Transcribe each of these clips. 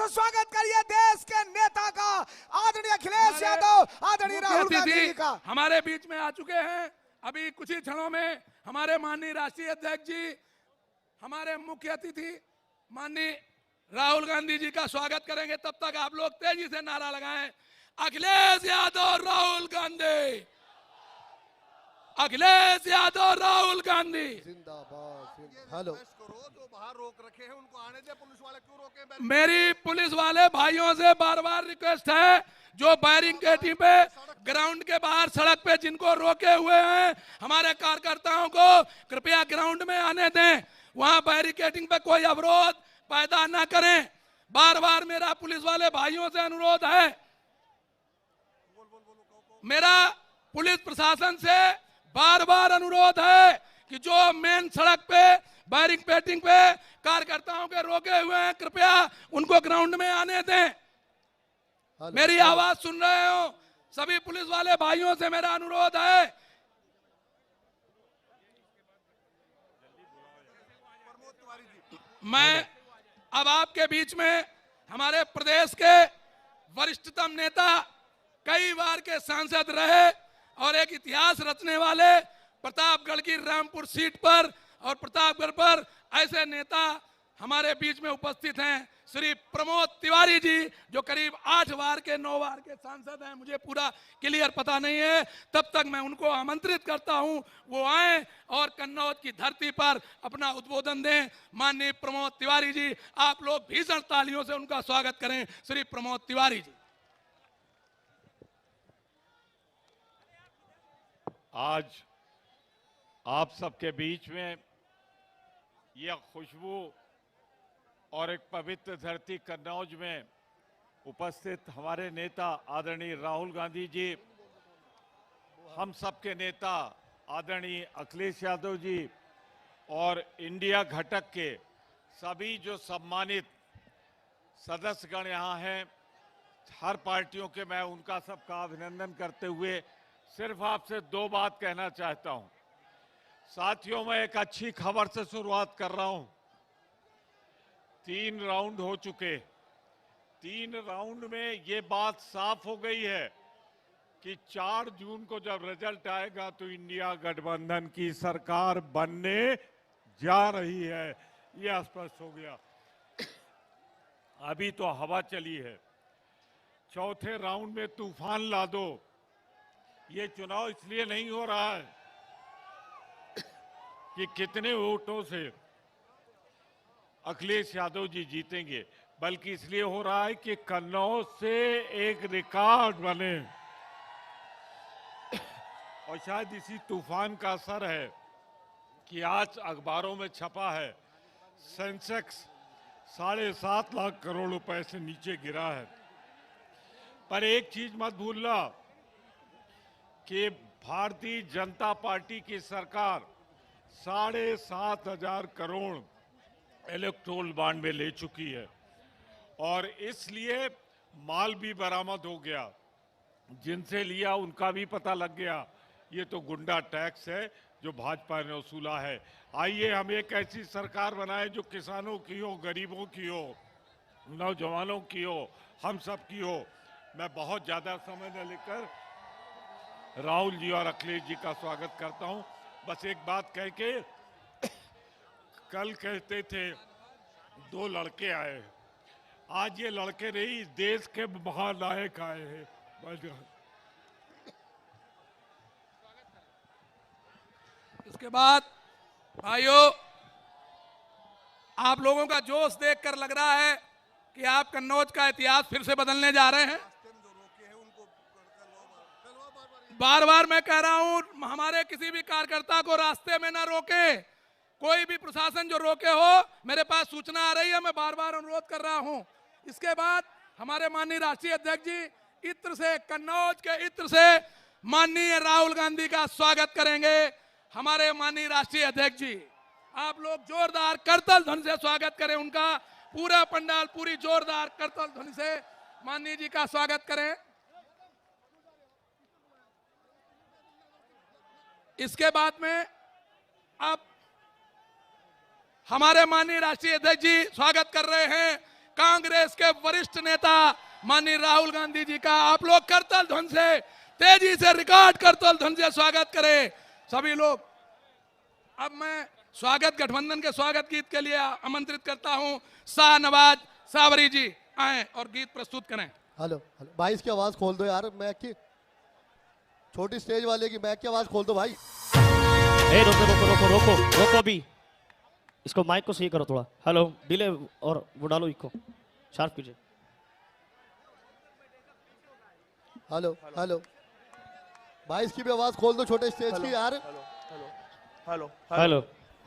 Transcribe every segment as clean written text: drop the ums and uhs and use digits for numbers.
से स्वागत करिए देश के नेता का, आदरणीय अखिलेश यादव, आदरणीय राहुल गांधी जी का। हमारे बीच में आ चुके हैं। अभी कुछ ही क्षणों में हमारे माननीय राष्ट्रीय अध्यक्ष जी, हमारे मुख्य अतिथि माननीय राहुल गांधी जी का स्वागत करेंगे। तब तक आप लोग तेजी से नारा लगाएं, अखिलेश यादव राहुल गांधी, अखिलेश यादव राहुल गांधी जिंदाबाद। हेलो, जो बाहर रोक रखे हैं उनको आने दे, पुलिस वाले क्यों रोके? मेरी पुलिस वाले भाइयों से बार बार रिक्वेस्ट है, जो बैरिकेडिंग पे ग्राउंड के बाहर सड़क पे जिनको रोके हुए हैं, हमारे कार्यकर्ताओं को कृपया ग्राउंड में आने दें। वहां बैरिकेडिंग पे कोई अवरोध पैदा ना करें। बार बार मेरा पुलिस वाले भाइयों से अनुरोध है, मेरा पुलिस प्रशासन से बार बार अनुरोध है कि जो मेन सड़क पे बैरिकेडिंग पे कार्यकर्ताओं के रोके हुए हैं, कृपया उनको ग्राउंड में आने दें। मेरी आवाज सुन रहे हो? सभी पुलिस वाले भाइयों से मेरा अनुरोध है। मैं अब आपके बीच में हमारे प्रदेश के वरिष्ठतम नेता, कई बार के सांसद रहे और एक इतिहास रचने वाले, प्रतापगढ़ की रामपुर सीट पर और प्रतापगढ़ पर ऐसे नेता हमारे बीच में उपस्थित हैं, श्री प्रमोद तिवारी जी, जो करीब 8 बार के 9 बार के सांसद हैं। मुझे पूरा क्लियर पता नहीं है, तब तक मैं उनको आमंत्रित करता हूं, वो आए और कन्नौज की धरती पर अपना उद्बोधन दें। माननीय प्रमोद तिवारी जी, आप लोग भीषण तालियों से उनका स्वागत करें। श्री प्रमोद तिवारी जी। आज आप सबके बीच में यह खुशबू और एक पवित्र धरती कन्नौज में उपस्थित हमारे नेता आदरणीय राहुल गांधी जी, हम सबके नेता आदरणीय अखिलेश यादव जी और इंडिया घटक के सभी जो सम्मानित सदस्यगण यहाँ हैं, हर पार्टियों के, मैं उनका सबका अभिनंदन करते हुए सिर्फ आपसे 2 बात कहना चाहता हूँ। साथियों, मैं एक अच्छी खबर से शुरुआत कर रहा हूँ। 3 राउंड हो चुके। 3 राउंड में ये बात साफ हो गई है कि 4 जून को जब रिजल्ट आएगा तो इंडिया गठबंधन की सरकार बनने जा रही है, यह स्पष्ट हो गया। अभी तो हवा चली है, चौथे राउंड में तूफान ला दो। ये चुनाव इसलिए नहीं हो रहा है कि कितने वोटों से अखिलेश यादव जी जीतेंगे, बल्कि इसलिए हो रहा है कि कन्नौज से एक रिकॉर्ड बने। और शायद इसी तूफान का असर है कि आज अखबारों में छपा है, सेंसेक्स 7.5 लाख करोड़ रुपए से नीचे गिरा है। पर एक चीज मत भूलना कि भारतीय जनता पार्टी की सरकार 7,500 करोड़ इलेक्ट्रोल बॉन्ड में ले चुकी है और इसलिए माल भी बरामद हो गया। जिनसे लिया उनका भी पता लग गया। ये तो गुंडा टैक्स है जो भाजपा ने वसूला है। आइए हम एक ऐसी सरकार बनाए जो किसानों की हो, गरीबों की हो, नौजवानों की हो, हम सब की हो। मैं बहुत ज्यादा समय न लेकर राहुल जी और अखिलेश जी का स्वागत करता हूं। बस एक बात कह के, कल कहते थे 2 लड़के आए, आज ये लड़के नहीं, देश के महानायक आए हैं। इसके बाद भाइयों, आप लोगों का जोश देखकर लग रहा है कि आप कन्नौज का इतिहास फिर से बदलने जा रहे हैं। बार बार मैं कह रहा हूं, हमारे किसी भी कार्यकर्ता को रास्ते में ना रोके। कोई भी प्रशासन जो रोके हो, मेरे पास सूचना आ रही है, मैं बार बार अनुरोध कर रहा हूं। इसके बाद हमारे माननीय राष्ट्रीय अध्यक्ष जी इत्र से, कन्नौज के इत्र से माननीय राहुल गांधी का स्वागत करेंगे। हमारे माननीय राष्ट्रीय अध्यक्ष जी, आप लोग जोरदार करतल ध्वनि से स्वागत करें उनका। पूरा पंडाल पूरी जोरदार करतल ध्वनि से माननीय जी का स्वागत करें। इसके बाद में अब हमारे माननीय राष्ट्रीय अध्यक्ष जी स्वागत कर रहे हैं कांग्रेस के वरिष्ठ नेता माननीय राहुल गांधी जी का आप लोग करतल ध्वनि से, तेजी से रिकॉर्ड करतल ध्वनि से स्वागत करें सभी लोग। अब मैं स्वागत गठबंधन के स्वागत गीत के लिए आमंत्रित करता हूं शाहनवाज सावरी जी, आए और गीत प्रस्तुत करें। हेलो हेलो भाई, इसकी आवाज खोल दो यार, मैक की छोटी स्टेज वाले की मैक की आवाज खोल दो भाई। ए रोको रोको रोको रोको रोको अभी इसको माइक को सही करो थोड़ा। हेलो, डिले और वो डालो, इसको शार्प कीजिए। हेलो हेलो भाई, इसकी भी आवाज खोल दो छोटे स्टेज की यार। हेलो हेलो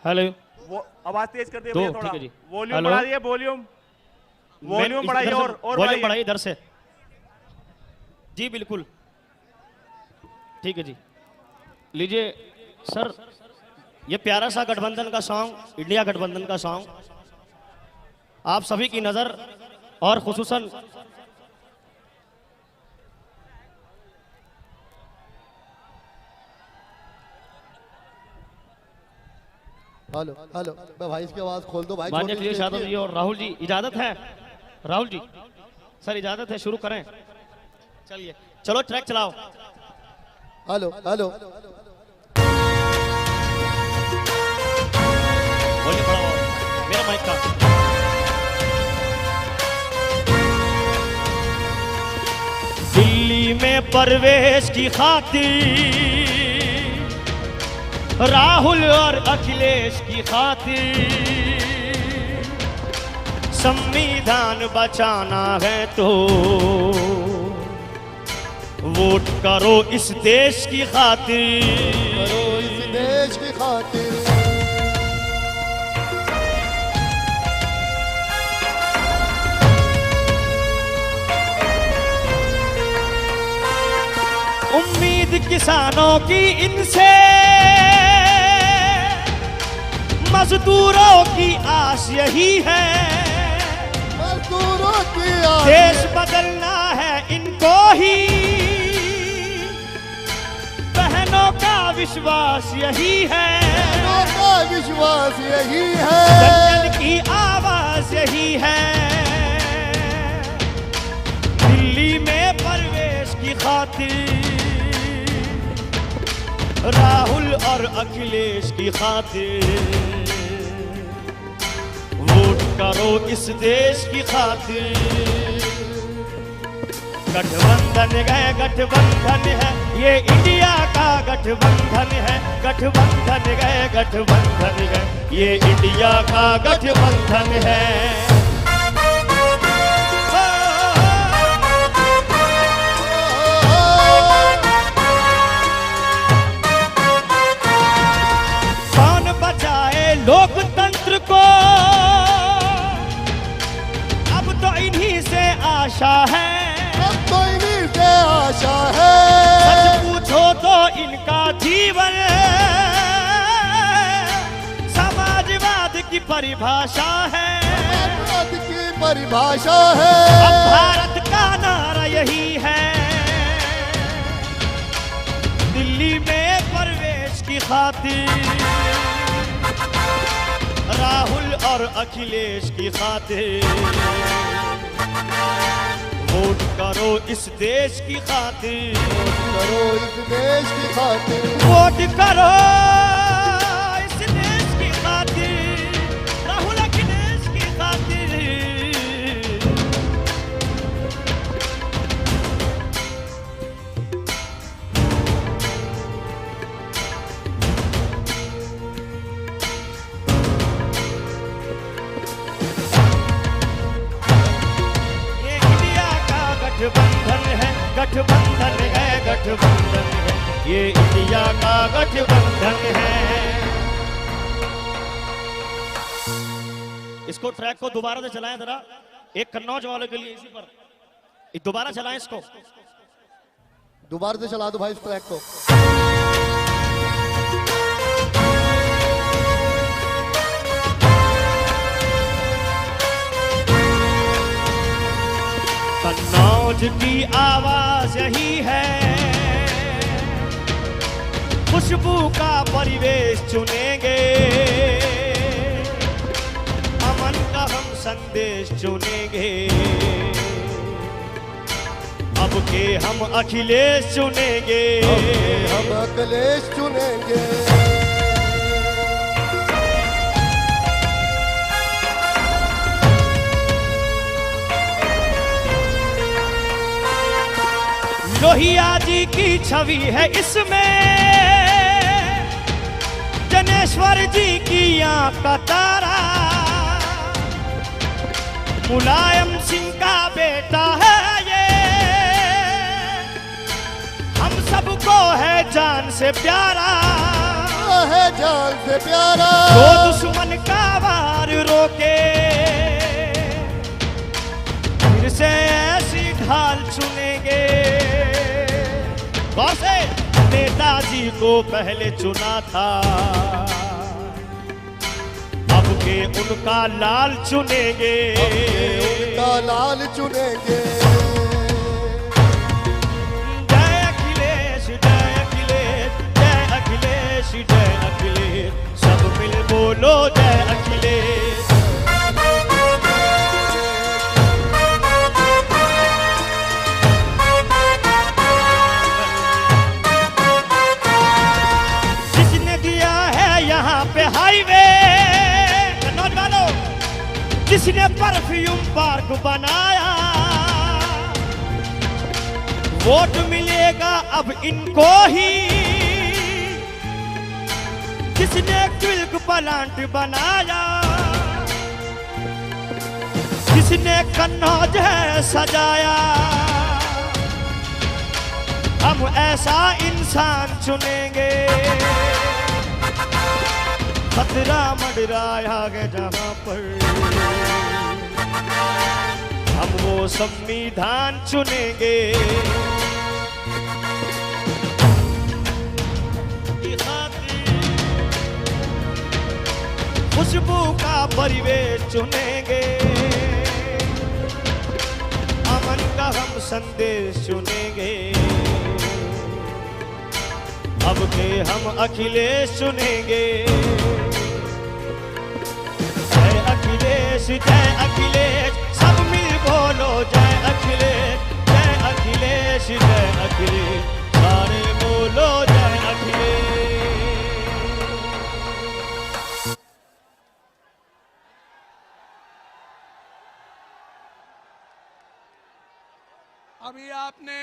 हेलो वो आवाज तेज कर दिए दो, भैया ठीक थोड़ा, है जी। Volume hello. बढ़ा दिए, वॉल्यूम बढ़ाइए और वॉल्यूम बढ़ाइए इधर से जी, बिल्कुल ठीक है जी। लीजिए सर, ये प्यारा सा गठबंधन का सॉन्ग, इंडिया गठबंधन का सॉन्ग आप सभी की नजर और खुसूसन हेलो हेलो भाई, इसकी आवाज खोल दो भाई। माननीय छोटी अखिलेश स्टेज यादव की। जी और राहुल जी, इजाजत है? राहुल जी सर इजाजत है, शुरू करें? चलिए चलो ट्रैक चलाओ। हेलो हेलो वॉल्यूम बढ़ाओ मेरा माइक का। दिल्ली में प्रवेश की खातिर, राहुल और अखिलेश की खातिर, संविधान बचाना है तो वोट करो इस देश की खातिर। करो इस देश की खातिर। उम्मीद किसानों की इनसे, मजदूरों की आस यही है, मजदूरों की आस। देश बदलना है इनको ही, बहनों का विश्वास यही है, बहनों का विश्वास यही है, जन की आवाज यही है। दिल्ली में प्रवेश की खातिर, राहुल और अखिलेश की खातिर, वोट करो इस देश की खातिर। गठबंधन गए गठबंधन है, ये इंडिया का गठबंधन है। गठबंधन गए गठबंधन है, ये इंडिया का गठबंधन है। कौन बचाए लोकतंत्र को, अब तो इन्हीं से आशा है। अब तो इन्हीं से आशा है। सच पूछो तो इनका जीवन समाजवाद की परिभाषा है। समाजवाद की परिभाषा है। अब भारत का नारा यही है, दिल्ली में प्रवेश की खातिर, राहुल और अखिलेश की खातिर, वोट करो इस देश की खातिर। करो इस देश की खातिर। वोट करो इस देश की खातिर, राहुल अखिलेश की खातिर। ये इंडिया का गठबंधन है, गठबंधन है, गठबंधन है, ये इंडिया का गठबंधन है। इसको ट्रैक को दोबारा से चलाएं जरा, एक कन्नौज वालों के लिए इसी पर दोबारा चलाएं इसको। दोबारा से चला दो भाई इस ट्रैक को। कन्नौज की आवाज यही है, खुशबू का परिवेश चुनेंगे, अमन का हम संदेश चुनेंगे, अब के हम अखिलेश चुनेंगे, हम अखिलेश चुनेंगे। लोहिया जी की छवि है इसमें, जनेश्वर जी की आंख का तारा, मुलायम सिंह का बेटा है ये, हम सबको है जान से प्यारा, है जान से प्यारा। जो दुश्मन का वार रोके, फिर से ऐसी ढाल चुनेंगे। गौर से, नेताजी को पहले चुना था, अब के उनका लाल चुनेंगे, उनका लाल चुनेंगे। जय अखिलेश, जय अखिलेश, जय अखिलेश, जय अखिलेश, सब मिल बोलो जय अखिलेश। हाईवे नौजवानों, जिसने परफ्यूम पार्क बनाया, वोट मिलेगा अब इनको ही, जिसने क्विल्क प्लांट बनाया, जिसने कन्नौज है सजाया, हम ऐसा इंसान चुनेंगे। खतरा मंडराया है जहां पर, हम वो संविधान चुनेंगे। खुशबू का परिवेश चुनेंगे, अमन का हम संदेश चुनेंगे, अब के हम अखिलेश चुनेंगे। जय अखिलेश, जय अखिलेश, सब मिल बोलो जय अखिलेश, जय अखिलेश, जय अखिलेश, सारे बोलो जय अखिलेश। अभी आपने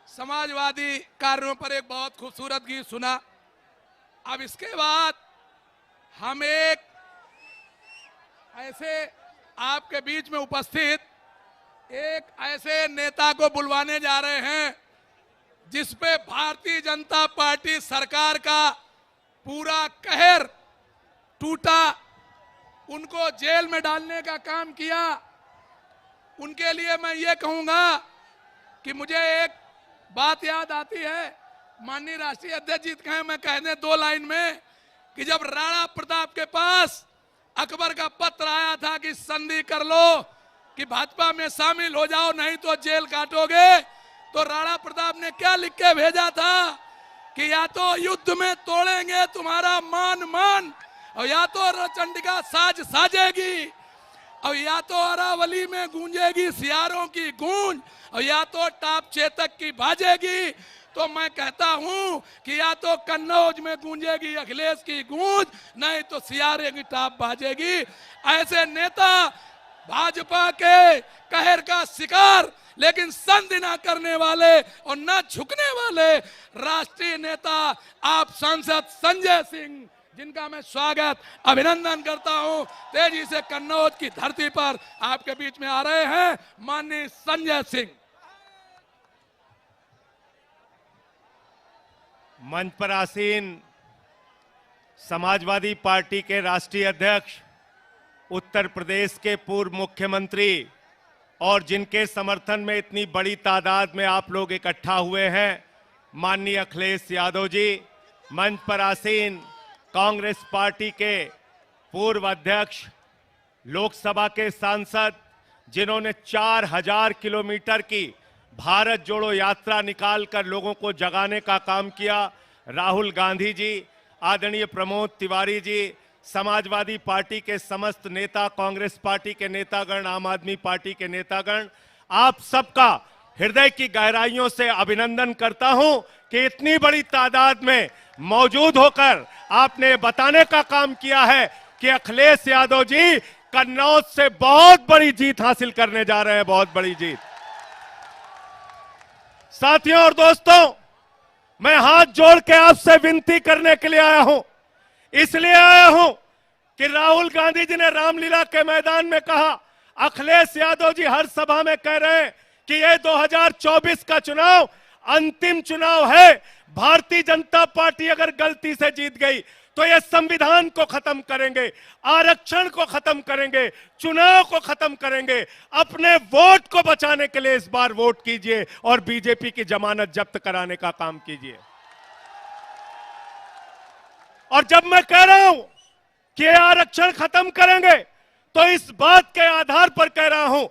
समाजवादी कार्यों पर एक बहुत खूबसूरत गीत सुना। अब इसके बाद हम एक ऐसे आपके बीच में उपस्थित एक ऐसे नेता को बुलवाने जा रहे हैं जिस पे भारतीय जनता पार्टी सरकार का पूरा कहर टूटा, उनको जेल में डालने का काम किया। उनके लिए मैं ये कहूंगा कि मुझे एक बात याद आती है, माननीय राष्ट्रीय अध्यक्ष जी कहें, मैं कह दें 2 लाइन में, कि जब राणा प्रताप के पास अकबर का पत्र आया था कि संधि कर लो, कि भाजपा में शामिल हो जाओ नहीं तो जेल काटोगे, तो राणा प्रताप ने क्या लिख के भेजा था कि या तो युद्ध में तोड़ेंगे तुम्हारा मान, और या तो चंडिका साज साजेगी, और या तो अरावली में गूंजेगी सियारों की गूंज, और या तो टाप चेतक की बाजेगी। तो मैं कहता हूं कि या तो कन्नौज में गूंजेगी अखिलेश की गूंज, नहीं तो सियारे की टाप बाजेगी। ऐसे नेता भाजपा के कहर का शिकार, लेकिन संधि ना करने वाले और ना झुकने वाले राष्ट्रीय नेता आप सांसद संजय सिंह, जिनका मैं स्वागत अभिनंदन करता हूं, तेजी से कन्नौज की धरती पर आपके बीच में आ रहे हैं माननीय संजय सिंह। मंच पर आसीन समाजवादी पार्टी के राष्ट्रीय अध्यक्ष, उत्तर प्रदेश के पूर्व मुख्यमंत्री और जिनके समर्थन में इतनी बड़ी तादाद में आप लोग इकट्ठा हुए हैं, माननीय अखिलेश यादव जी। मंच पर आसीन कांग्रेस पार्टी के पूर्व अध्यक्ष, लोकसभा के सांसद, जिन्होंने 4000 किलोमीटर की भारत जोड़ो यात्रा निकालकर लोगों को जगाने का काम किया, राहुल गांधी जी, आदरणीय प्रमोद तिवारी जी, समाजवादी पार्टी के समस्त नेता, कांग्रेस पार्टी के नेतागण, आम आदमी पार्टी के नेतागण, आप सबका हृदय की गहराइयों से अभिनंदन करता हूं कि इतनी बड़ी तादाद में मौजूद होकर आपने बताने का काम किया है कि अखिलेश यादव जी कन्नौज से बहुत बड़ी जीत हासिल करने जा रहे हैं, बहुत बड़ी जीत। साथियों और दोस्तों, मैं हाथ जोड़ के आपसे विनती करने के लिए आया हूं, इसलिए आया हूं कि राहुल गांधी जी ने रामलीला के मैदान में कहा, अखिलेश यादव जी हर सभा में कह रहे हैं कि ये 2024 का चुनाव अंतिम चुनाव है। भारतीय जनता पार्टी अगर गलती से जीत गई तो ये संविधान को खत्म करेंगे, आरक्षण को खत्म करेंगे, चुनाव को खत्म करेंगे। अपने वोट को बचाने के लिए इस बार वोट कीजिए और बीजेपी की जमानत जब्त कराने का काम कीजिए। और जब मैं कह रहा हूं कि आरक्षण खत्म करेंगे तो इस बात के आधार पर कह रहा हूं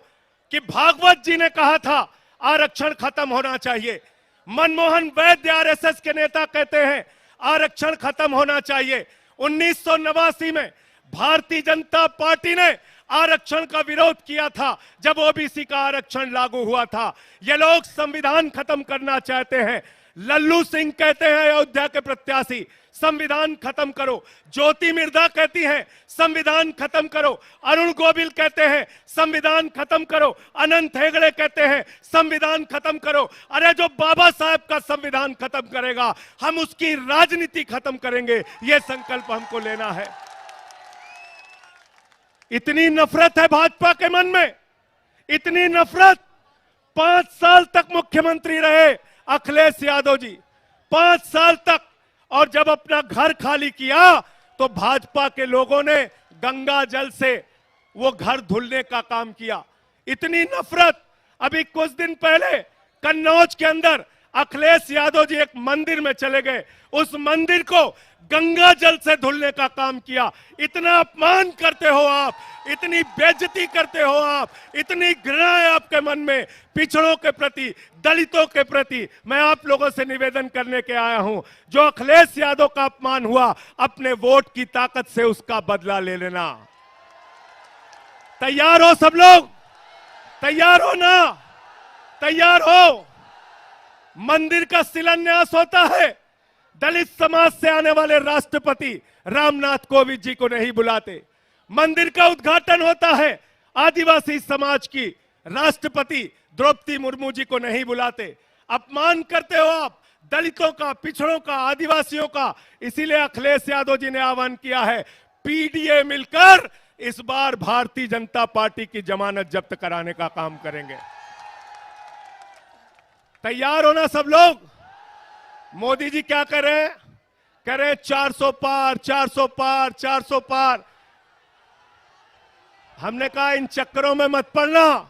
कि भागवत जी ने कहा था आरक्षण खत्म होना चाहिए। मनमोहन वैद्य आरएसएस के नेता कहते हैं आरक्षण खत्म होना चाहिए। 1989 में भारतीय जनता पार्टी ने आरक्षण का विरोध किया था जब ओबीसी का आरक्षण लागू हुआ था। ये लोग संविधान खत्म करना चाहते हैं। लल्लू सिंह कहते हैं अयोध्या के प्रत्याशी, संविधान खत्म करो। ज्योति मिर्धा कहती हैं संविधान खत्म करो। अरुण गोविल कहते हैं संविधान खत्म करो। अनंत हेगड़े कहते हैं संविधान खत्म करो। अरे जो बाबा साहब का संविधान खत्म करेगा हम उसकी राजनीति खत्म करेंगे, यह संकल्प हमको लेना है। इतनी नफरत है भाजपा के मन में, इतनी नफरत। 5 साल तक मुख्यमंत्री रहे अखिलेश यादव जी, 5 साल तक। और जब अपना घर खाली किया तो भाजपा के लोगों ने गंगा जल से वो घर धुलने का काम किया। इतनी नफरत। अभी कुछ दिन पहले कन्नौज के अंदर अखिलेश यादव जी एक मंदिर में चले गए, उस मंदिर को गंगा जल से धुलने का काम किया। इतना अपमान करते हो आप, इतनी बेइज्जती करते हो आप, इतनी घृणा है आपके मन में पिछड़ों के प्रति, दलितों के प्रति। मैं आप लोगों से निवेदन करने के आया हूं, जो अखिलेश यादव का अपमान हुआ अपने वोट की ताकत से उसका बदला ले लेना। तैयार हो सब लोग? तैयार हो ना? तैयार हो? मंदिर का शिलान्यास होता है, दलित समाज से आने वाले राष्ट्रपति रामनाथ कोविंद जी को नहीं बुलाते। मंदिर का उद्घाटन होता है, आदिवासी समाज की राष्ट्रपति द्रौपदी मुर्मू जी को नहीं बुलाते। अपमान करते हो आप दलितों का, पिछड़ों का, आदिवासियों का। इसीलिए अखिलेश यादव जी ने आह्वान किया है पीडीए मिलकर इस बार भारतीय जनता पार्टी की जमानत जब्त कराने का काम करेंगे। तैयार हो ना सब लोग? मोदी जी क्या कर रहे हैं? कह रहे 400 पार, 400 पार, 400 पार। हमने कहा इन चक्करों में मत पड़ना,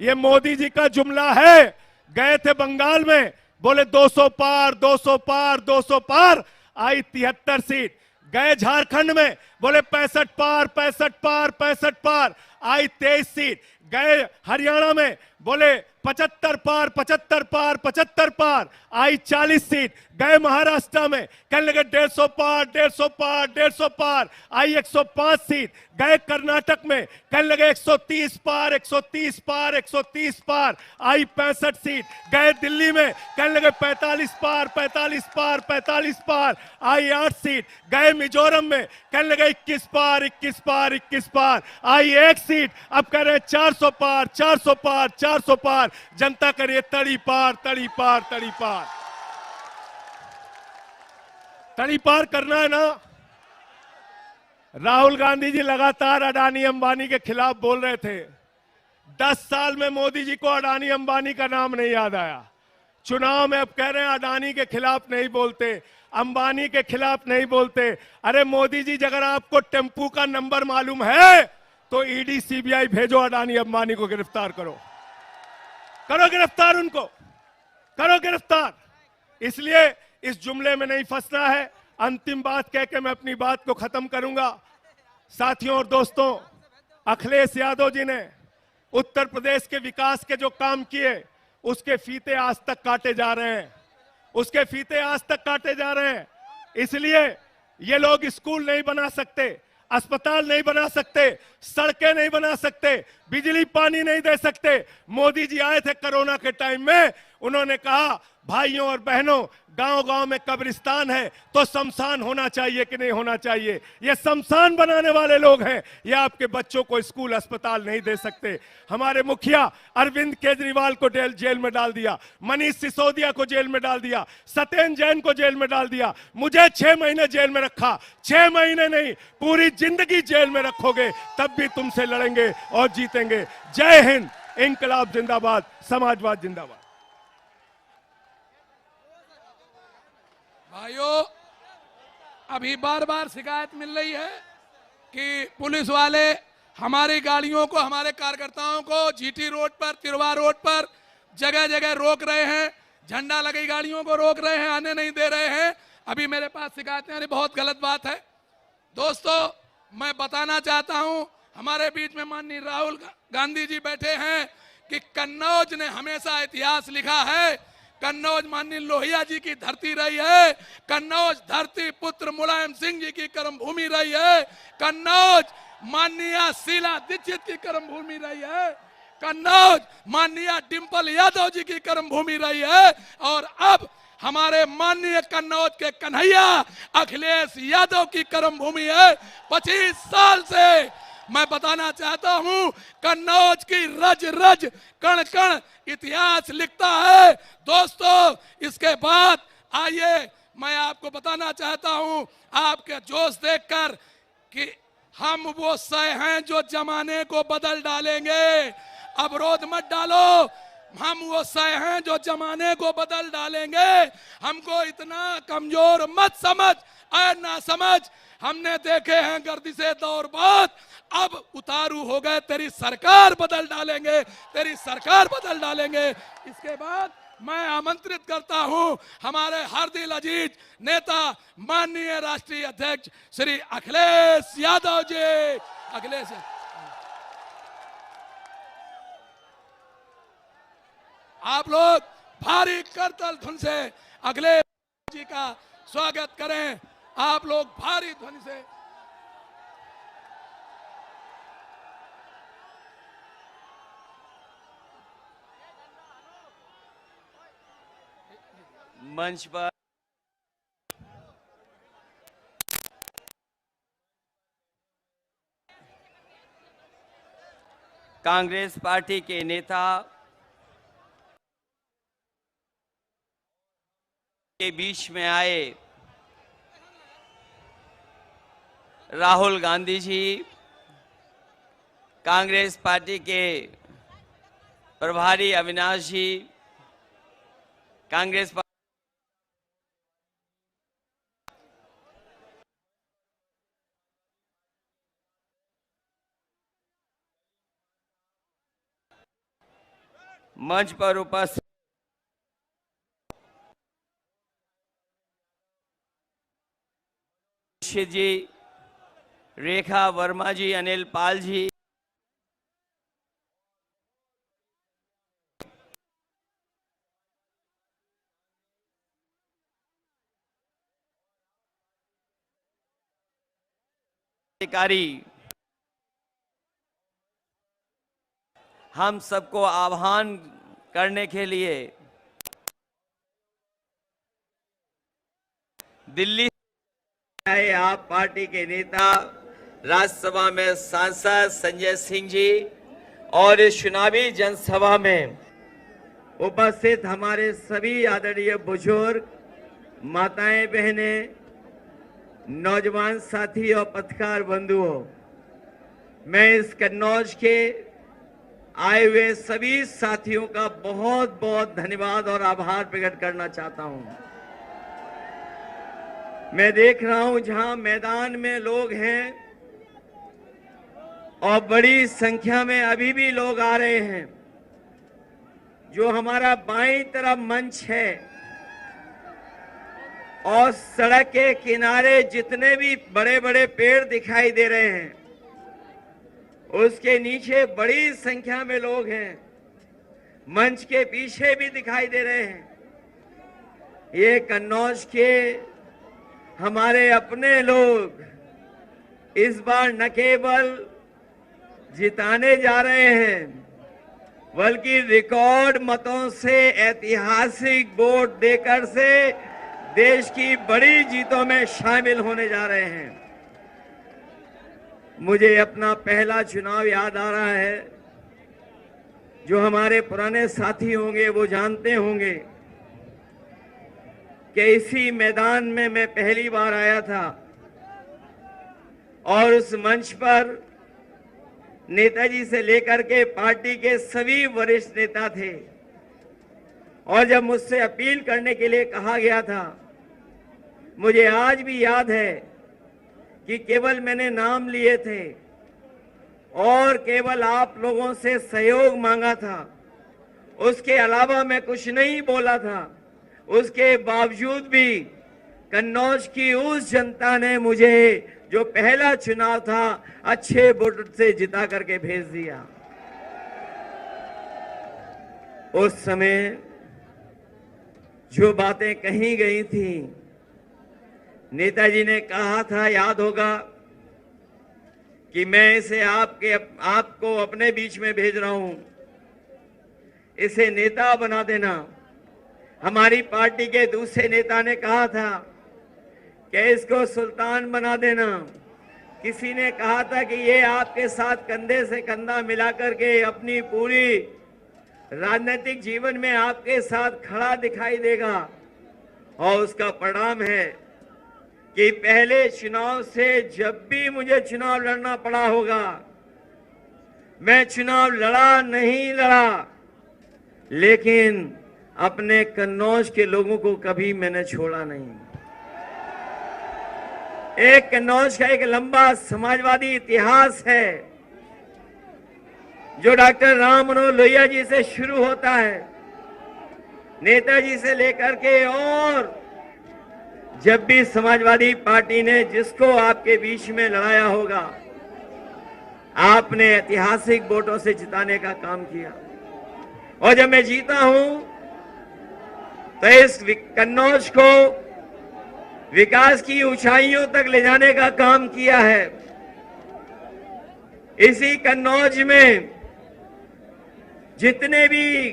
ये मोदी जी का जुमला है। गए थे बंगाल में, बोले 200 पार, 200 पार, 200 पार, आई 73 सीट। गए झारखंड में, बोले 65 पार, 65 पार, 65 पार, आई 23 सीट। गए हरियाणा में, बोले 75 पार, 75 पार, 75 पार, आई 40 सीट। गए महाराष्ट्र में, कहने लगे 150 पार, 150 पार, 150 पार, आई 105 सीट। गए कर्नाटक में, कहने लगे 130 पार, 130 पार, 130 पार, आई 65 सीट। गए दिल्ली में, कहने लगे 45 पार, 45 पार, 45 पार, आई 8 सीट। गए मिजोरम में, कहने लगे 21 पार, 21 पार, 21 पार, आई 1 सीट। अब कह रहे 400 पार, 400 पार, 400 पार। जनता करे तड़ी पार, तड़ी पार, तड़ी पार। तड़ी पार करना है ना? राहुल गांधी जी लगातार अडानी अंबानी के खिलाफ बोल रहे थे। 10 साल में मोदी जी को अडानी अंबानी का नाम नहीं याद आया। चुनाव में अब कह रहे हैं अडानी के खिलाफ नहीं बोलते, अंबानी के खिलाफ नहीं बोलते। अरे मोदी जी, अगर आपको टेम्पू का नंबर मालूम है तो ईडी सीबीआई भेजो, अडानी अंबानी को गिरफ्तार करो। करो गिरफ्तार, उनको करो गिरफ्तार। इसलिए इस जुमले में नहीं फंसना है। अंतिम बात कह के मैं अपनी बात को खत्म करूंगा। साथियों और दोस्तों, अखिलेश यादव जी ने उत्तर प्रदेश के विकास के जो काम किए उसके फीते आज तक काटे जा रहे हैं, उसके फीते आज तक काटे जा रहे हैं। इसलिए ये लोग स्कूल नहीं बना सकते, अस्पताल नहीं बना सकते, सड़कें नहीं बना सकते, बिजली पानी नहीं दे सकते। मोदी जी आए थे कोरोना के टाइम में, उन्होंने कहा भाइयों और बहनों, गांव-गांव में कब्रिस्तान है तो शमशान होना चाहिए कि नहीं होना चाहिए। ये शमशान बनाने वाले लोग हैं, ये आपके बच्चों को स्कूल अस्पताल नहीं दे सकते। हमारे मुखिया अरविंद केजरीवाल को जेल में डाल दिया, मनीष सिसोदिया को जेल में डाल दिया, सत्येंद्र जैन को जेल में डाल दिया, मुझे 6 महीने जेल में रखा। 6 महीने नहीं, पूरी जिंदगी जेल में रखोगे तब भी तुमसे लड़ेंगे और जीतेंगे। जय हिंद, इंकलाब जिंदाबाद, समाजवाद जिंदाबाद। भाइयों, अभी बार बार शिकायत मिल रही है कि पुलिस वाले हमारी गाड़ियों को, हमारे कार्यकर्ताओं को जीटी रोड पर, तिरवा रोड पर जगह जगह रोक रहे हैं, झंडा लगी गाड़ियों को रोक रहे हैं, आने नहीं दे रहे हैं। अभी मेरे पास शिकायतें आ रही, बहुत गलत बात है। दोस्तों, मैं बताना चाहता हूं, हमारे बीच में माननीय राहुल गांधी जी बैठे हैं कि कन्नौज ने हमेशा इतिहास लिखा है। कन्नौज माननीय लोहिया जी की धरती रही है। कन्नौज धरती पुत्र मुलायम सिंह जी की कर्म भूमि रही है। कन्नौज माननीय शीला दीक्षित की कर्म भूमि रही है। कन्नौज माननीय डिंपल यादव जी की कर्म भूमि रही है। और अब हमारे माननीय कन्नौज के कन्हैया अखिलेश यादव की कर्म भूमि है। 25 साल से मैं बताना चाहता हूं, कन्नौज की रज रज कण कण इतिहास लिखता है। दोस्तों, इसके बाद आइए मैं आपको बताना चाहता हूं, आपके जोश देखकर, कि हम वो सय हैं जो जमाने को बदल डालेंगे। अवरोध मत डालो, हम वो सय हैं जो जमाने को बदल डालेंगे। हमको इतना कमजोर मत समझ, ना समझ। हमने देखे हैं गर्दिशे दौर बाद, अब उतारू हो गए, तेरी सरकार बदल डालेंगे, तेरी सरकार बदल डालेंगे। इसके बाद मैं आमंत्रित करता हूं हमारे हर दिल अजीज नेता माननीय राष्ट्रीय अध्यक्ष श्री अखिलेश यादव जी। अखिलेश, आप लोग भारी करतल धुन से अखिलेश जी का स्वागत करें। आप लोग भारी ध्वनि से। मंच पर कांग्रेस पार्टी के नेता के बीच में आए राहुल गांधी जी, कांग्रेस पार्टी के प्रभारी अविनाश जी, कांग्रेस मंच पर उपस्थित जी, रेखा वर्मा जी, अनिल पाल जी, अधिकारी, हम सबको आह्वान करने के लिए दिल्ली आए आप पार्टी के नेता, राज्यसभा में सांसद संजय सिंह जी और इस चुनावी जनसभा में उपस्थित हमारे सभी आदरणीय बुजुर्ग, माताएं, बहनें, नौजवान साथी और पत्रकार बंधुओं, मैं इस कन्नौज के आए हुए सभी साथियों का बहुत बहुत धन्यवाद और आभार प्रकट करना चाहता हूं। मैं देख रहा हूं जहां मैदान में लोग हैं और बड़ी संख्या में अभी भी लोग आ रहे हैं। जो हमारा बाईं तरफ मंच है और सड़क के किनारे जितने भी बड़े बड़े पेड़ दिखाई दे रहे हैं, उसके नीचे बड़ी संख्या में लोग हैं। मंच के पीछे भी दिखाई दे रहे हैं। ये कन्नौज के हमारे अपने लोग, इस बार न केवल जिताने जा रहे हैं बल्कि रिकॉर्ड मतों से ऐतिहासिक वोट देकर से देश की बड़ी जीतों में शामिल होने जा रहे हैं। मुझे अपना पहला चुनाव याद आ रहा है। जो हमारे पुराने साथी होंगे वो जानते होंगे कि इसी मैदान में मैं पहली बार आया था और उस मंच पर नेताजी से लेकर के पार्टी के सभी वरिष्ठ नेता थे और जब मुझसे अपील करने के लिए कहा गया था, मुझे आज भी याद है कि केवल मैंने नाम लिए थे और केवल आप लोगों से सहयोग मांगा था, उसके अलावा मैं कुछ नहीं बोला था। उसके बावजूद भी कन्नौज की उस जनता ने मुझे जो पहला चुनाव था अच्छे वोट से जिता करके भेज दिया। उस समय जो बातें कही गई थी, नेताजी ने कहा था, याद होगा, कि मैं इसे आपको अपने बीच में भेज रहा हूं, इसे नेता बना देना। हमारी पार्टी के दूसरे नेता ने कहा था कि इसको सुल्तान बना देना। किसी ने कहा था कि ये आपके साथ कंधे से कंधा मिलाकर के अपनी पूरी राजनीतिक जीवन में आपके साथ खड़ा दिखाई देगा। और उसका परिणाम है कि पहले चुनाव से जब भी मुझे चुनाव लड़ना पड़ा होगा, मैं चुनाव लड़ा नहीं लड़ा, लेकिन अपने कन्नौज के लोगों को कभी मैंने छोड़ा नहीं। एक कन्नौज का एक लंबा समाजवादी इतिहास है जो डॉक्टर राम मनोहर लोहिया जी से शुरू होता है, नेताजी से लेकर के, और जब भी समाजवादी पार्टी ने जिसको आपके बीच में लड़ाया होगा, आपने ऐतिहासिक वोटों से जिताने का काम किया। और जब मैं जीता हूं तो इस कन्नौज को विकास की ऊंचाइयों तक ले जाने का काम किया है। इसी कन्नौज में जितने भी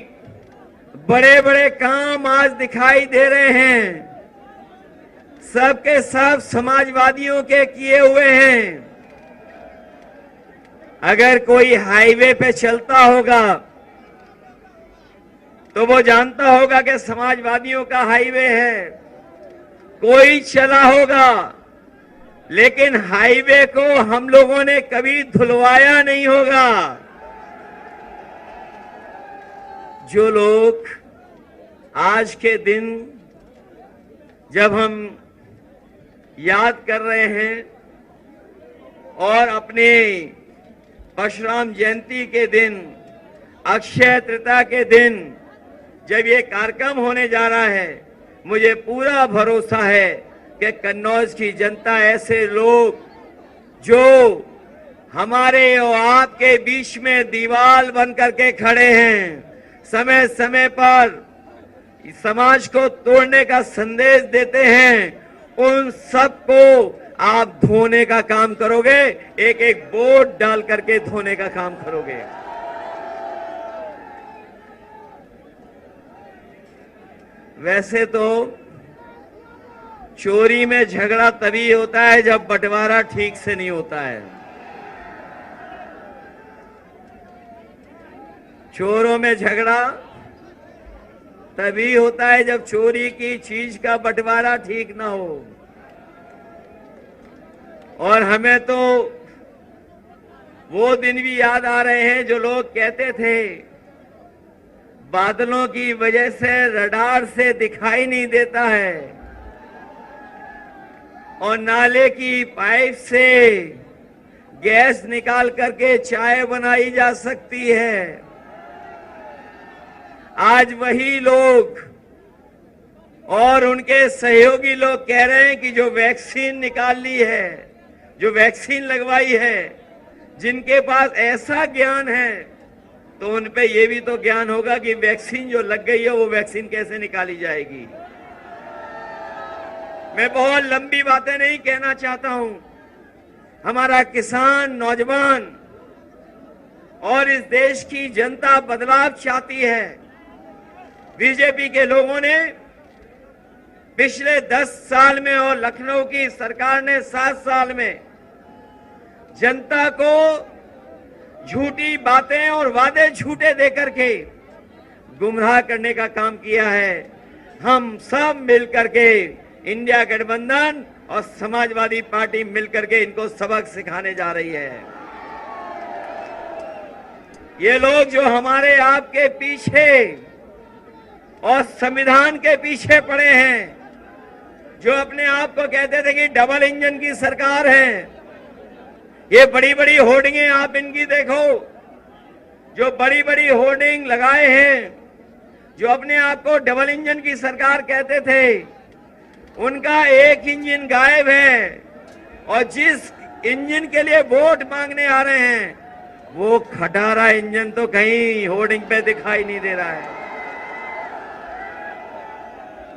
बड़े बड़े काम आज दिखाई दे रहे हैं, सबके सब समाजवादियों के किए हुए हैं। अगर कोई हाईवे पे चलता होगा तो वो जानता होगा कि समाजवादियों का हाईवे है। कोई चला होगा, लेकिन हाईवे को हम लोगों ने कभी धुलवाया नहीं होगा। जो लोग आज के दिन जब हम याद कर रहे हैं और अपने परशुराम जयंती के दिन, अक्षय तृतीया के दिन जब ये कार्यक्रम होने जा रहा है, मुझे पूरा भरोसा है कि कन्नौज की जनता, ऐसे लोग जो हमारे और आपके बीच में दीवार बन करके खड़े हैं, समय समय पर समाज को तोड़ने का संदेश देते हैं, उन सबको आप धोने का काम करोगे, एक एक वोट डाल करके धोने का काम करोगे। वैसे तो चोरी में झगड़ा तभी होता है जब बंटवारा ठीक से नहीं होता है। चोरों में झगड़ा तभी होता है जब चोरी की चीज का बंटवारा ठीक ना हो। और हमें तो वो दिन भी याद आ रहे हैं जो लोग कहते थे बादलों की वजह से रडार से दिखाई नहीं देता है और नाले की पाइप से गैस निकाल करके चाय बनाई जा सकती है। आज वही लोग और उनके सहयोगी लोग कह रहे हैं कि जो वैक्सीन निकाल ली है, जो वैक्सीन लगवाई है, जिनके पास ऐसा ज्ञान है तो उन पे ये भी तो ज्ञान होगा कि वैक्सीन जो लग गई है वो वैक्सीन कैसे निकाली जाएगी। मैं बहुत लंबी बातें नहीं कहना चाहता हूं, हमारा किसान, नौजवान और इस देश की जनता बदलाव चाहती है। बीजेपी के लोगों ने पिछले 10 साल में और लखनऊ की सरकार ने 7 साल में जनता को झूठी बातें और वादे झूठे देकर के गुमराह करने का काम किया है। हम सब मिलकर के इंडिया गठबंधन और समाजवादी पार्टी मिलकर के इनको सबक सिखाने जा रही है। ये लोग जो हमारे आपके पीछे और संविधान के पीछे पड़े हैं, जो अपने आप को कहते थे कि डबल इंजन की सरकार है, ये बड़ी बड़ी होर्डिंगें आप इनकी देखो, जो बड़ी बड़ी होर्डिंग लगाए हैं, जो अपने आप को डबल इंजन की सरकार कहते थे, उनका एक इंजन गायब है और जिस इंजन के लिए वोट मांगने आ रहे हैं वो खटारा इंजन तो कहीं होर्डिंग पे दिखाई नहीं दे रहा है।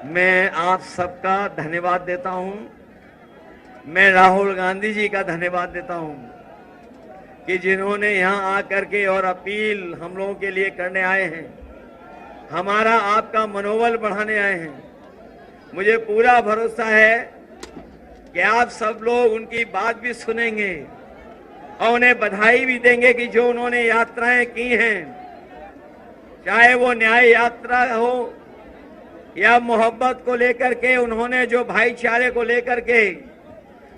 मैं आप सबका धन्यवाद देता हूं। मैं राहुल गांधी जी का धन्यवाद देता हूं कि जिन्होंने यहां आकर के और अपील हम लोगों के लिए करने आए हैं, हमारा आपका मनोबल बढ़ाने आए हैं। मुझे पूरा भरोसा है कि आप सब लोग उनकी बात भी सुनेंगे और उन्हें बधाई भी देंगे कि जो उन्होंने यात्राएं की हैं, चाहे वो न्याय यात्रा हो या मोहब्बत को लेकर के, उन्होंने जो भाईचारे को लेकर के,